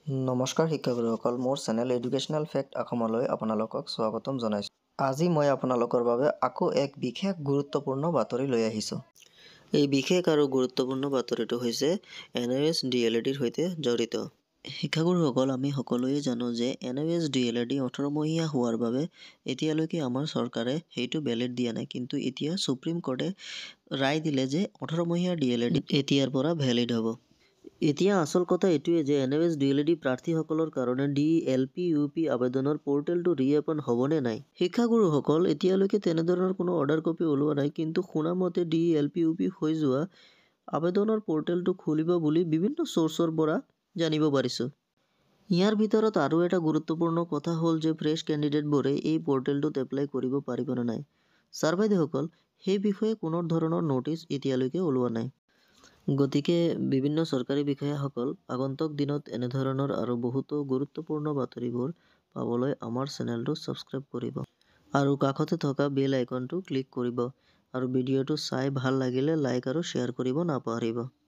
নমস্কাৰ শিক্ষাগুৰুসকল, মোৰ channel educational fact অসমলৈ আপোনালোকক স্বাগতম জনাইছোঁ। আজি মই আপোনালোকৰ বাবে আকৌ এক বিশেষ গুৰুত্বপূৰ্ণ বাতৰি লৈ আহিছোঁ। এই বিশেষ আৰু গুৰুত্বপূৰ্ণ বাতৰিটো হৈছে NAVS DLEDৰ সৈতে জড়িত। শিক্ষাগুৰুসকল, আমি সকলোৱে জানো যে NAVS DLED 18 মহীয়া হোৱাৰ বাবে এতিয়ালৈকে আমাৰ চৰকাৰে সেইটো ভেলিড দিয়া নাই। কিন্তু এতিয়া সুপ্ৰিম কোৰ্টে ৰায় দিলে যে 18 মহীয়া DLED এতিয়াৰ পৰা ভেলিড হ'ব। এতিয়া আচল কথা এইটোৱে যে NAVS DLED প্ৰাৰ্থীসকলৰ কাৰণে DLPUP আবেদনৰ পৰ্টেলটো ৰিঅপেন হ'বনে নাই। শিক্ষাগুৰুসকল, এতিয়ালৈকে তেনেধৰণৰ কোনো অৰ্ডাৰ কপি ওলোৱা নাই, কিন্তু শুনা মতে DLPUP হৈ যোৱা আবেদনৰ পৰ্টেলটো খুলিব বুলি বিভিন্ন চ'ৰ্চৰ পৰা জানিব পাৰিছোঁ। ইয়াৰ ভিতৰত আৰু এটা গুৰুত্বপূৰ্ণ কথা হ'ল যে ফ্ৰেছ কেণ্ডিডেটবোৰে এই পৰ্টেলটোত এপ্লাই কৰিব পাৰিব নে নাই। ছাৰ-বাইদেউসকল, সেই বিষয়ে কোনো ধৰণৰ নটিচ এতিয়ালৈকে ওলোৱা নাই। গতিকে বিভিন্ন চৰকাৰী বিষয়াসকল, আগন্তুক দিনত এনেধৰণৰ আৰু বহুতো গুৰুত্বপূৰ্ণ বাতৰিবোৰ পাবলৈ আমাৰ চেনেলটো ছাবস্ক্ৰাইব কৰিব আৰু কাষতে থকা বেল আইকনটো ক্লিক কৰিব আৰু ভিডিঅ'টো চাই ভাল লাগিলে লাইক আৰু শ্বেয়াৰ কৰিব নাপাহৰিব।